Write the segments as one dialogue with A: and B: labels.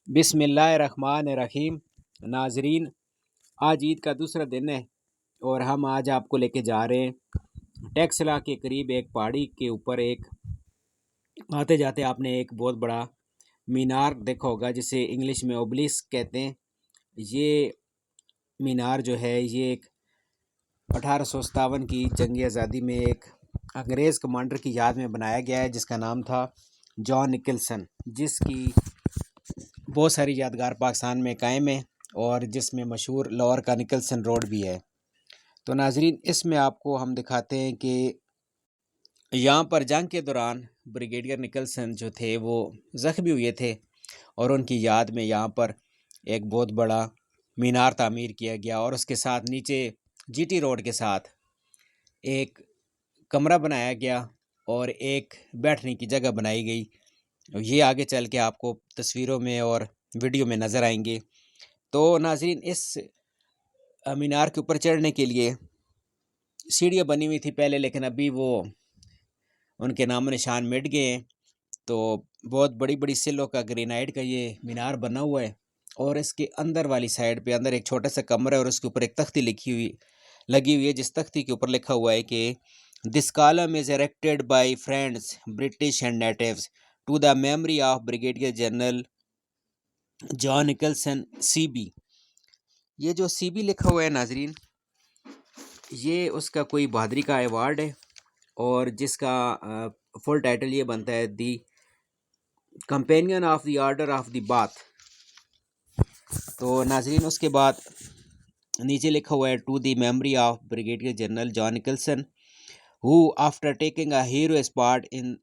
A: बिस्मिल्लाहिर्रहमानिर्रहीम। नाजरीन, आज ईद का दूसरा दिन है और हम आज आपको लेके जा रहे हैं टेक्सला के करीब एक पहाड़ी के ऊपर। एक आते जाते आपने एक बहुत बड़ा मीनार देखा होगा जिसे इंग्लिश में ओबलिस्क कहते हैं। ये मीनार जो है ये एक 1857 की जंग आज़ादी में एक अंग्रेज़ कमांडर की याद में बनाया गया है जिसका नाम था जॉन निकलसन, जिसकी बहुत सारी यादगार पाकिस्तान में कायम है और जिसमें मशहूर लाहौर का निकलसन रोड भी है। तो नाजरीन, इसमें आपको हम दिखाते हैं कि यहाँ पर जंग के दौरान ब्रिगेडियर निकलसन जो थे वो ज़ख्मी हुए थे और उनकी याद में यहाँ पर एक बहुत बड़ा मीनार तामीर किया गया और उसके साथ नीचे जीटी रोड के साथ एक कमरा बनाया गया और एक बैठने की जगह बनाई गई। ये आगे चल के आपको तस्वीरों में और वीडियो में नज़र आएंगे। तो नाज़रीन, इस मीनार के ऊपर चढ़ने के लिए सीढ़ियाँ बनी हुई थी पहले, लेकिन अभी वो उनके नामो निशान मिट गए हैं। तो बहुत बड़ी बड़ी सिलों का ग्रेनाइट का ये मीनार बना हुआ है और इसके अंदर वाली साइड पे अंदर एक छोटा सा कमरा है और उसके ऊपर एक तख्ती लगी हुई है, जिस तख्ती के ऊपर लिखा हुआ है कि this column is erected by friends British and natives to the memory of brigadier general John Nicholson CB. ये जो सीबी लिखा हुआ है नाजरीन, ये उसका कोई बहादुरी का अवार्ड है और जिसका फुल टाइटल ये बनता है the companion of the order of the Bath. तो नाजरीन, उसके बाद नीचे लिखा हुआ है to the memory of brigadier general John Nicholson who after taking a heroic part in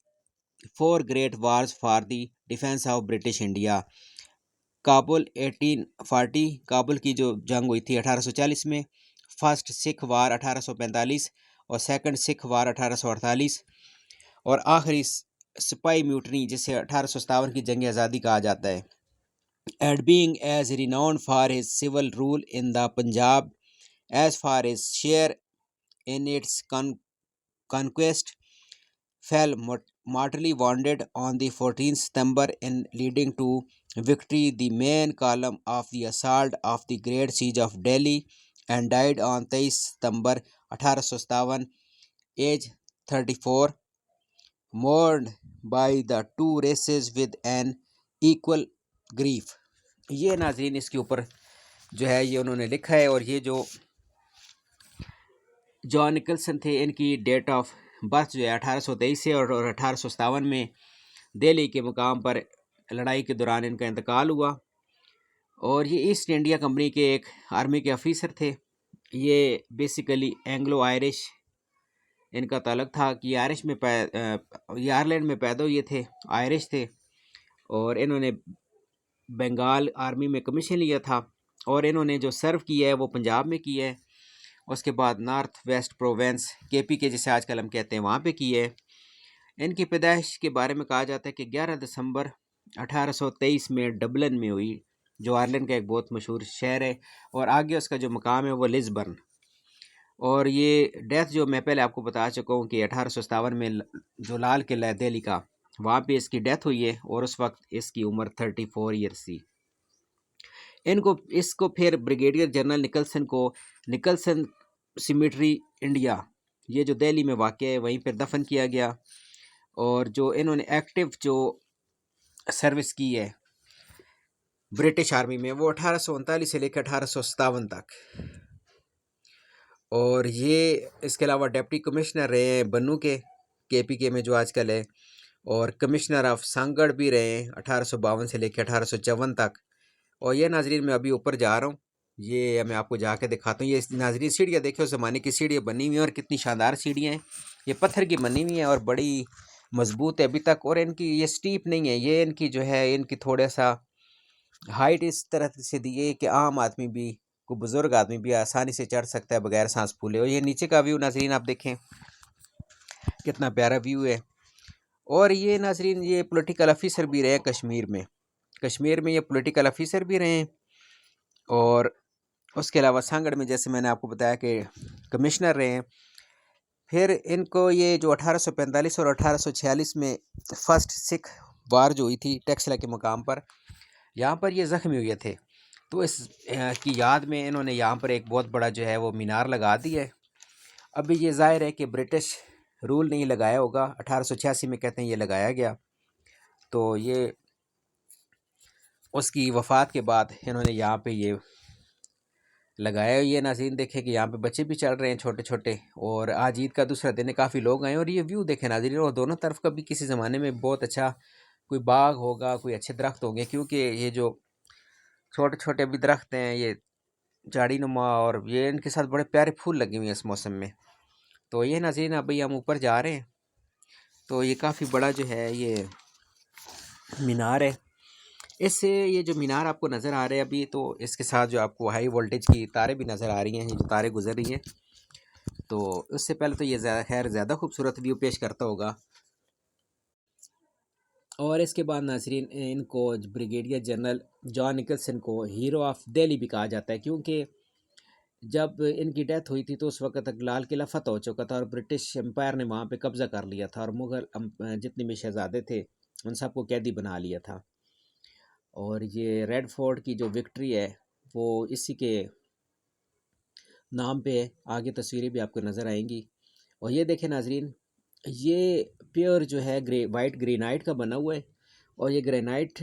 A: 4 great wars for the defence of British India. Kabul 1840, Kabul की जो जंग हुई थी 1840 में, फर्स्ट सिख वार 1845 और सेकंड सिख वार 1848 और आखिरी सिपाही म्यूटनी जिसे 1857 की जंग आज़ादी कहा जाता है। And being as renowned for his civil rule in the Punjab as for his share in its conquest fell mortally wounded on the 14th September in leading to victory, the main column of the assault of the Great Siege of Delhi, and died on 23 September 1857, age 34, mourned by the two races with an equal grief। ये नाजरीन इसके ऊपर जो है ये उन्होंने लिखा है और ये जो जॉन निकलसन थे इनकी डेट ऑफ बर्थ जो है 1823 से और 1857 में दिल्ली के मुकाम पर लड़ाई के दौरान इनका इंतकाल हुआ। और ये ईस्ट इंडिया कंपनी के एक आर्मी के ऑफिसर थे। ये बेसिकली एंग्लो आयरिश इनका ताल्लुक था कि आयरिश में ये आयरलैंड में पैदा हुए थे, आयरिश थे और इन्होंने बंगाल आर्मी में कमीशन लिया था और इन्होंने जो सर्व किया है वो पंजाब में किया है। उसके बाद नॉर्थ वेस्ट प्रोवेंस केपी के जिसे आजकल हम कहते हैं वहाँ पे की है। इनकी पैदाइश के बारे में कहा जाता है कि 11 दिसंबर 1823 में डबलिन में हुई, जो आयरलैंड का एक बहुत मशहूर शहर है और आगे उसका जो मकाम है वो लिस्बर्न। और ये डेथ जो मैं पहले आपको बता चुका हूँ कि 1857 में जो लाल किला है दिल्ली का, वहाँ पे इसकी डेथ हुई है और उस वक्त इसकी उम्र 34 ईयर्स थी। इसको फिर ब्रिगेडियर जनरल निकलसन को निकलसन सिमेट्री इंडिया, ये जो दिल्ली में वाक़ है, वहीं पर दफन किया गया। और जो इन्होंने एक्टिव जो सर्विस की है ब्रिटिश आर्मी में वो 1839 से लेकर 1857 तक। और ये इसके अलावा डिप्टी कमिश्नर रहे हैं बन्नू के केपीके में जो आजकल है, और कमिश्नर ऑफ सांगड़ भी रहे हैं 1852 से लेकर 1854 तक। और ये नाजरीन मैं अभी ऊपर जा रहा हूँ, ये मैं आपको जाके दिखाता हूँ। ये नाजरीन सीढ़ियाँ देखो, ज़माने की सीढ़ियाँ बनी हुई हैं और कितनी शानदार सीढ़ियाँ हैं। ये पत्थर की बनी हुई हैं और बड़ी मजबूत है अभी तक। और इनकी ये स्टीप नहीं है, ये इनकी जो है इनकी थोड़ा सा हाइट इस तरह से दी है कि आम आदमी भी, कोई बुज़ुर्ग आदमी भी आसानी से चढ़ सकता है बगैर सांस फूले। और ये नीचे का व्यू नाजरीन आप देखें कितना प्यारा व्यू है। और ये नाजरीन ये पॉलिटिकल ऑफिसर भी रहे हैं कश्मीर में ये पॉलिटिकल ऑफिसर भी रहे हैं। और उसके अलावा सांगड़ में जैसे मैंने आपको बताया कि कमिश्नर रहे हैं। फिर इनको ये जो 1845 और 1846 में फर्स्ट सिख वार जो हुई थी टेक्सला के मुकाम पर, यहाँ पर ये ज़ख्मी हुए थे। तो इस की याद में इन्होंने यहाँ पर एक बहुत बड़ा जो है वो मीनार लगा दिया है। अभी ये ज़ाहिर है कि ब्रिटिश रूल नहीं लगाया होगा, 1886 में कहते हैं ये लगाया गया। तो ये उसकी वफ़ात के बाद इन्होंने यहाँ पे ये लगाया। ये नाज़रीन देखें कि यहाँ पे बच्चे भी चल रहे हैं छोटे छोटे, और आज ईद का दूसरा दिन है, काफ़ी लोग आए। और ये व्यू देखें नाज़रीन, और दोनों तरफ का भी किसी ज़माने में बहुत अच्छा कोई बाग होगा, कोई अच्छे दरख्त होंगे, क्योंकि ये जो छोटे छोटे अभी दरख्त हैं ये झाड़ी नुमा, और ये इनके साथ बड़े प्यारे फूल लगे हुए हैं इस मौसम में। तो ये नाज़रीन अभी हम ऊपर जा रहे हैं। तो ये काफ़ी बड़ा जो है ये मीनार है। इससे ये जो मीनार आपको नज़र आ रहे हैं अभी, तो इसके साथ जो आपको हाई वोल्टेज की तारें भी नज़र आ रही हैं, ये जो तारें गुजर रही हैं, तो उससे पहले तो ये ज़्यादा खूबसूरत व्यू पेश करता होगा। और इसके बाद नाज़रीन इनको ब्रिगेडियर जनरल जॉन निकलसन को हीरो ऑफ दिल्ली भी कहा जाता है, क्योंकि जब इनकी डेथ हुई थी तो उस वक्त तक लाल किला फतह हो चुका था और ब्रिटिश एम्पायर ने वहाँ पे कब्ज़ा कर लिया था, और मुग़ल जितने भी शहज़ादे थे उन सबको कैदी बना लिया था। और ये रेड फोर्ट की जो विक्ट्री है वो इसी के नाम पे है। आगे तस्वीरें भी आपको नज़र आएंगी। और ये देखें नाजरीन, ये प्योर जो है वाइट ग्रेनाइट का बना हुआ है, और ये ग्रेनाइट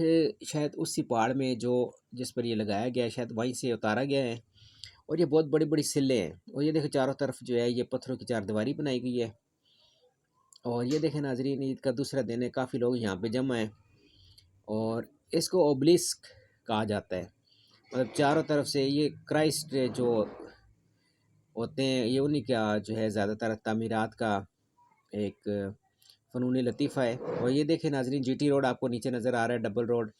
A: शायद उसी पहाड़ में जो जिस पर ये लगाया गया है शायद वहीं से उतारा गया है। और ये बहुत बड़ी बड़ी सिल्लें हैं, और ये देखें चारों तरफ जो है ये पत्थरों की चारदीवारी बनाई गई है। और ये देखें नाजरीन, ईद का दूसरा दिन है, काफ़ी लोग यहाँ पे जमा हैं, और इसको ओबलिस्क कहा जाता है। मतलब चारों तरफ से ये क्राइस्ट जो होते हैं ये उन्हीं का जो है ज़्यादातर तामीरात का एक फ़नून लतीफ़ा है। और ये देखें नाजरीन, जीटी रोड आपको नीचे नज़र आ रहा है, डबल रोड।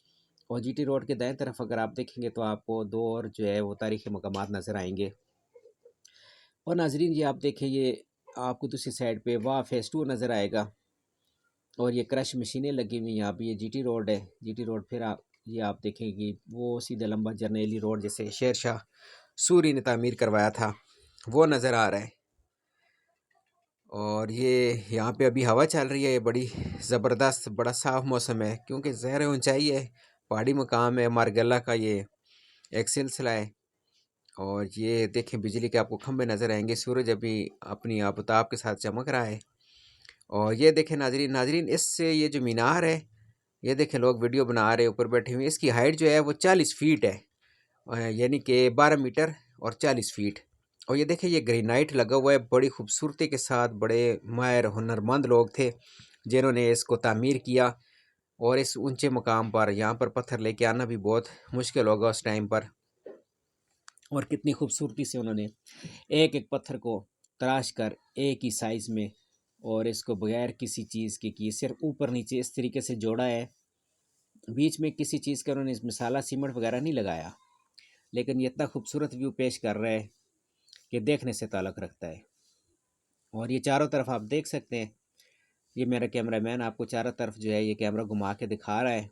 A: और जीटी रोड के दाएं तरफ अगर आप देखेंगे तो आपको दो और जो है वो तारीख़ी मकामात नज़र आएंगे। और नाजरीन ये आप देखें, ये आपको दूसरी साइड पे वाह फेस 2 नज़र आएगा, और ये क्रश मशीनें लगी हुई हैं। यहाँ पे ये जीटी रोड है, जीटी रोड फिर आप ये आप देखेंगे वो सीधा लंबा जर्नैली रोड जैसे शेर शाह सूरी ने तामीर करवाया था वो नज़र आ रहा है। और ये यहाँ पे अभी हवा चल रही है, ये बड़ी ज़बरदस्त, बड़ा साफ़ मौसम है, क्योंकि ज़हर ऊंचाई है, पहाड़ी मकाम है, मारगला का ये एक सिलसिला है। और ये देखें बिजली के आपको खंभे नज़र आएंगे, सूरज अभी अपनी आफताब के साथ चमक रहा है। और ये देखें नाजरीन, नाजरीन इससे ये जो मीनार है, ये देखें लोग वीडियो बना रहे ऊपर बैठे हुए, इसकी हाइट जो है वो 40 फीट है, यानी कि 12 मीटर और 40 फीट। और ये देखें ये ग्रेनाइट लगा हुआ है बड़ी खूबसूरती के साथ, बड़े माहिर हुनरमंद लोग थे जिन्होंने इसको तामीर किया। और इस ऊंचे मकाम पर यहाँ पर पत्थर लेके आना भी बहुत मुश्किल होगा उस टाइम पर। और कितनी खूबसूरती से उन्होंने एक एक पत्थर को तराश कर एक ही साइज़ में, और इसको बगैर किसी चीज़ के किए, सिर्फ ऊपर नीचे इस तरीके से जोड़ा है। बीच में किसी चीज़ का उन्होंने मसाला सीमेंट वगैरह नहीं लगाया, लेकिन ये इतना खूबसूरत व्यू पेश कर रहा है कि देखने से ताल्लुक़ रखता है। और ये चारों तरफ आप देख सकते हैं, ये मेरा कैमरामैन आपको चारों तरफ जो है ये कैमरा घुमा के दिखा रहा है।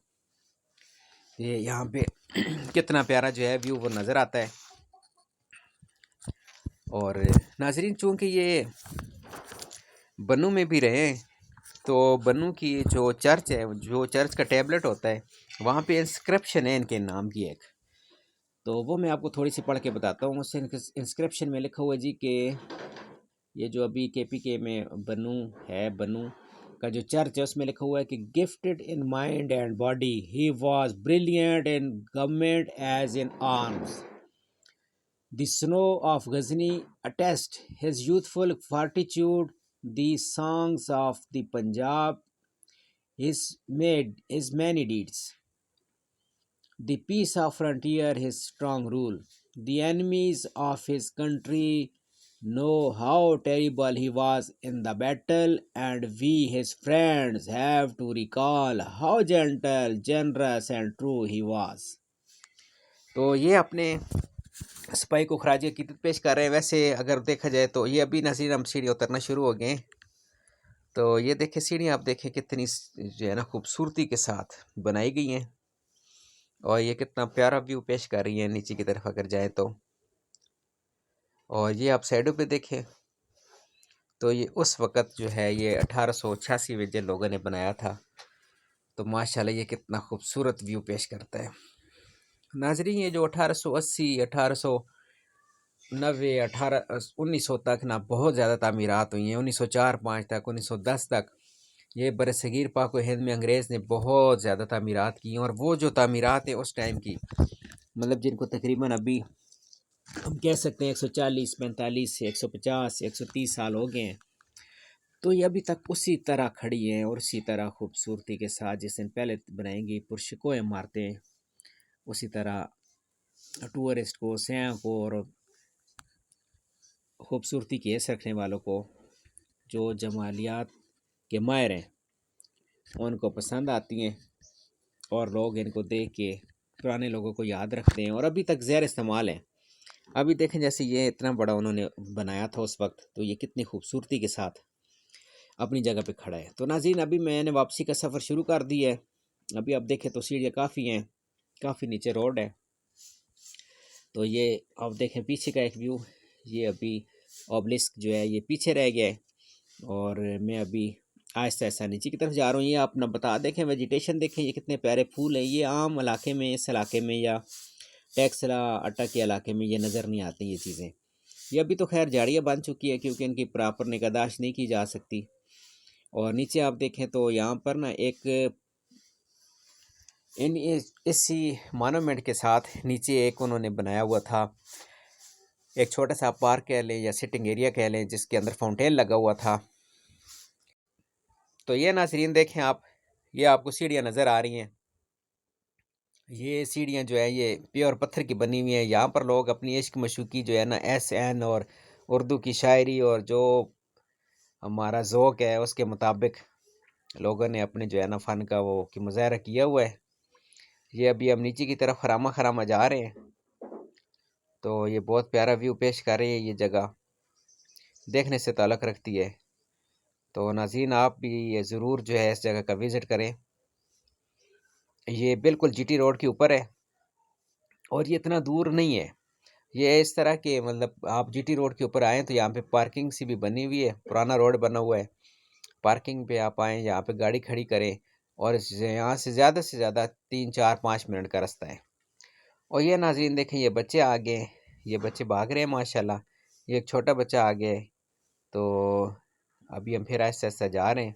A: ये यहाँ पे कितना प्यारा जो है व्यू वो नज़र आता है। और नाजरीन चूँकि ये बन्नू में भी रहे हैं, तो बन्नू की जो चर्च है, जो चर्च का टैबलेट होता है, वहाँ पे इंस्क्रिप्शन है इनके नाम की एक, तो वो मैं आपको थोड़ी सी पढ़ के बताता हूँ। उस इंस्क्रिप्शन में लिखा हुआ है जी कि ये जो अभी केपीके में बन्नू है, बन्नू का जो चर्च है उसमें लिखा हुआ है कि gifted in mind and body he was brilliant in government as in arms. The snow of Ghazni attest his youthful fortitude. The songs of the Punjab his many deeds. The peace of frontier his strong rule. The enemies of his country know how terrible he was in the battle, and we his friends have to recall how gentle, generous and true he was. तो ये अपने सिपाही को खराज अकीदत पेश कर रहे हैं। वैसे अगर देखा जाए तो ये अभी नज़ीर हम सीढ़ी उतरना शुरू हो गए, तो ये देखें सीढ़ी आप देखें कितनी जो है ना खूबसूरती के साथ बनाई गई हैं, और ये कितना प्यारा व्यू पेश कर रही है नीचे की तरफ अगर जाए तो। और ये आप साइडों पे देखें तो ये उस वक़्त जो है ये 1886 में जिन लोगों ने बनाया था, तो माशाल्लाह ये कितना खूबसूरत व्यू पेश करता है। नाजरीन ये जो 1880 1890 1900 तक ना बहुत ज़्यादा तामीरात हुई हैं। 1904-05 तक, 1910 तक ये बरसगीर पाक व हिंद में अंग्रेज़ ने बहुत ज़्यादा तामीरात की। और वो जो तामीरात हैं उस टाइम की, मतलब जिनको तकरीबन अभी हम कह सकते हैं 140 45 से 150 130 साल हो गए हैं, तो ये अभी तक उसी तरह खड़ी हैं और उसी तरह खूबसूरती के साथ जिस दिन पहले बनाएंगी पुरशकों इमारतें, उसी तरह टूरिस्ट को, सयाह को और खूबसूरती के हिस्स रखने वालों को, जो जमालियात के माहिर हैं, उनको पसंद आती हैं और लोग इनको देख के पुराने लोगों को याद रखते हैं और अभी तक ज़ेर इस्तेमाल है। अभी देखें जैसे ये इतना बड़ा उन्होंने बनाया था उस वक्त, तो ये कितनी खूबसूरती के साथ अपनी जगह पे खड़ा है। तो नाज़रीन अभी मैंने वापसी का सफ़र शुरू कर दिया है। अभी आप देखें तो सीढ़ियाँ काफ़ी हैं, काफ़ी नीचे रोड है। तो ये आप देखें पीछे का एक व्यू, ये अभी ऑब्लिस्क जो है ये पीछे रह गया है और मैं अभी आहिस्ता आहिस्ता नीचे की तरफ जा रहा हूँ। ये आप ना बता देखें, वेजिटेशन देखें, ये कितने प्यारे फूल हैं। ये आम इलाके में, इस इलाके में या टेक्सला अट्टा के इलाके में ये नज़र नहीं आती ये चीज़ें। ये अभी तो खैर झाड़ियाँ बन चुकी है क्योंकि इनकी प्रॉपर निगहदाश्त नहीं की जा सकती। और नीचे आप देखें तो यहाँ पर ना एक इसी मॉन्यूमेंट के साथ नीचे एक उन्होंने बनाया हुआ था, एक छोटा सा पार्क कह लें या सिटिंग एरिया कह लें, जिसके अंदर फाउंटेन लगा हुआ था। तो ये नाज़रीन देखें आप, ये आपको सीढ़ियाँ नज़र आ रही हैं। ये सीढ़ियाँ जो है ये प्योर पत्थर की बनी हुई हैं। यहाँ पर लोग अपनी इश्क मशूकी जो है ना SN और उर्दू की शायरी और जो हमारा ज़ौक़ है उसके मुताबिक लोगों ने अपने जो है ना फ़न का वो कि मुज़ाहरा किया हुआ है। ये अभी हम नीचे की तरफ खरामा खरामा जा रहे हैं। तो ये बहुत प्यारा व्यू पेश कर रही है, ये जगह देखने से ताल्लुक़ रखती है। तो नाज़रीन आप भी ये ज़रूर जो है इस जगह का विज़िट करें। ये बिल्कुल GT रोड के ऊपर है और ये इतना दूर नहीं है। ये इस तरह के मतलब आप GT रोड के ऊपर आएँ तो यहाँ पे पार्किंग सी भी बनी हुई है, पुराना रोड बना हुआ है। पार्किंग पे आप आएँ, यहाँ पे गाड़ी खड़ी करें और यहाँ से ज़्यादा 3 4 5 मिनट का रास्ता है। और ये नाज़रीन देखें, ये बच्चे आ गए, ये बच्चे भाग रहे हैं माशाल्लाह। ये एक छोटा बच्चा आ गया है। तो अभी हम फिर आहिस्ता आहिस्ता जा रहे हैं।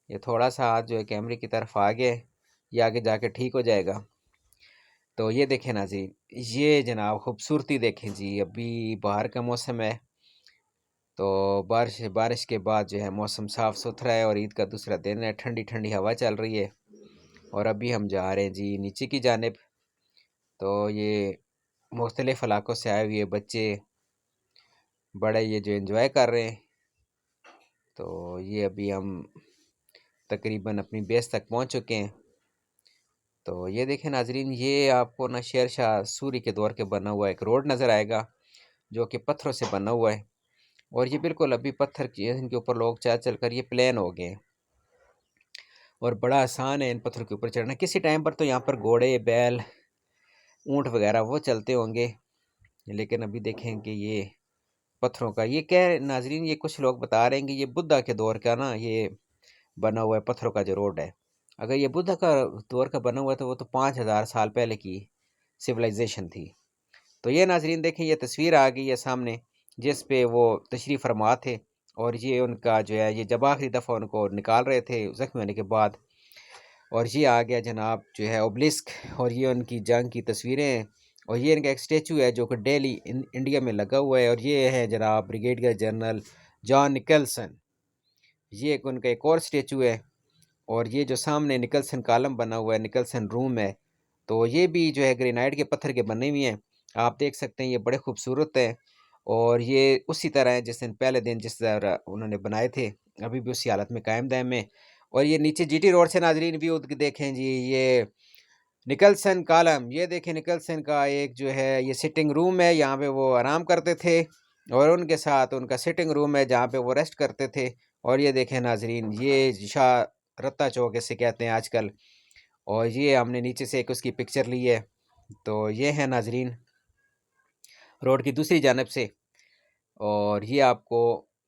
A: ये थोड़ा सा हाथ जो है कैमरे की तरफ आ गया है, ये आगे जाके ठीक हो जाएगा। तो ये देखें नाज़रीन, ये जनाब खूबसूरती देखें जी। अभी बाहर का मौसम है, तो बारिश के बाद जो है मौसम साफ़ सुथरा है और ईद का दूसरा दिन है, ठंडी ठंडी हवा चल रही है। और अभी हम जा रहे हैं जी नीचे की जानिब। तो ये मुख्तलिफ़ इलाकों से आए हुए बच्चे बड़े ये जो एंजॉय कर रहे हैं। तो ये अभी हम तकरीबन अपनी बेस तक पहुंच चुके हैं। तो ये देखें नाजरीन, ये आपको ना शेर शाह सूरी के दौर के बना हुआ एक रोड नज़र आएगा जो कि पत्थरों से बना हुआ है। और ये बिल्कुल अभी पत्थर की है, इनके ऊपर लोग चल चल कर ये प्लेन हो गए और बड़ा आसान है इन पत्थरों के ऊपर चढ़ना। किसी टाइम पर तो यहाँ पर घोड़े, बैल, ऊँट वगैरह वो चलते होंगे, लेकिन अभी देखें कि ये पत्थरों का ये क्या है नाजरीन, ये कुछ लोग बता रहे हैं कि ये बुद्धा के दौर का ना ये बना हुआ है पत्थरों का जो रोड है। अगर ये बुद्धा का दौर का बना हुआ है तो वो तो 5000 साल पहले की सिविलाइजेशन थी। तो ये नाजरीन देखें, ये तस्वीर आ गई है सामने जिस पे वो तशरीफ़ फरमा थे और ये उनका जो है ये जब आखिरी दफ़ा उनको निकाल रहे थे ज़ख्मी होने के बाद। और ये आ गया जनाब जो है ओबलिस्क और ये उनकी जंग की तस्वीरें हैं। और ये इनका एक स्टैचू है जो कि दिल्ली इंडिया में लगा हुआ है। और ये है जनाब ब्रिगेडियर जनरल जॉन निकल्सन, ये एक उनका एक और स्टैचू है। और ये जो सामने निकल्सन कॉलम बना हुआ है, निकल्सन रूम है, तो ये भी जो है ग्रेनाइट के पत्थर के बने हुए हैं। आप देख सकते हैं ये बड़े खूबसूरत हैं और ये उसी तरह है जिस दिन पहले दिन जिस तरह उन्होंने बनाए थे, अभी भी उसी हालत में कायम दायम है। और ये नीचे GT रोड से नाजरीन व्यू देखें जी, ये निकल्सन कॉलम, ये देखें निकल्सन का एक जो है ये सिटिंग रूम है, यहाँ पे वो आराम करते थे और उनके साथ उनका सिटिंग रूम है जहाँ पे वो रेस्ट करते थे। और ये देखें नाजरीन, ये शाह रत्ता चौक ऐसे कहते हैं आजकल। और ये हमने नीचे से एक उसकी पिक्चर ली है। तो ये है नाजरीन रोड की दूसरी जानब से। और ये आपको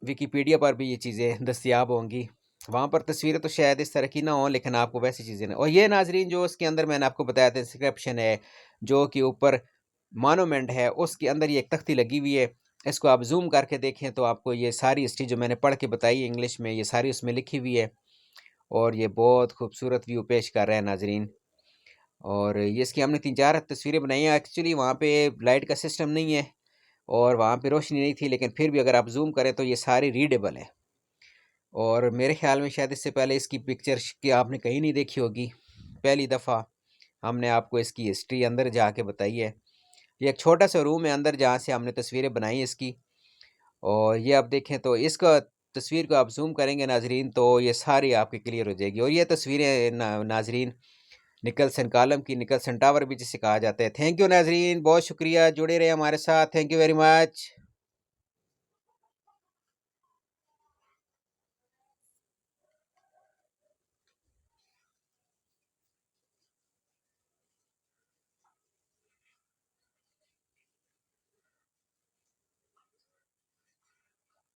A: विकीपीडिया पर भी ये चीज़ें दस्तयाब होंगी। वहाँ पर तस्वीरें तो शायद इस तरह की ना हो, लेकिन आपको वैसी चीज़ें ना, और ये नाजरीन जो उसके अंदर मैंने आपको बताया था इंस्क्रिप्शन है, जो कि ऊपर मॉन्यूमेंट है, उसके अंदर ये एक तख्ती लगी हुई है। इसको आप जूम करके देखें तो आपको ये सारी हिस्ट्री जो मैंने पढ़ के बताई है इंग्लिश में, ये सारी उसमें लिखी हुई है। और ये बहुत खूबसूरत व्यू पेश कर रहा है नाजरीन। और ये इसकी हमने 3-4 तस्वीरें बनाई हैं। एक्चुअली वहाँ पे लाइट का सिस्टम नहीं है और वहाँ पे रोशनी नहीं थी, लेकिन फिर भी अगर आप जूम करें तो ये सारी रीडेबल है। और मेरे ख्याल में शायद इससे पहले इसकी पिक्चर की आपने कहीं नहीं देखी होगी, पहली दफ़ा हमने आपको इसकी हिस्ट्री अंदर जाके बताई है। ये एक छोटा सा रूम है अंदर जहाँ से हमने तस्वीरें बनाई इसकी। और ये आप देखें तो इसका तस्वीर को आप जूम करेंगे नाजरीन तो ये सारी आपकी क्लियर हो जाएगी। और ये तस्वीरें नाजरीन निकलसन कॉलम की, निकलसन टावर भी जिसे कहा जाता है। थैंक यू नाजरीन, बहुत शुक्रिया, जुड़े रहे हमारे साथ। Thank you very much.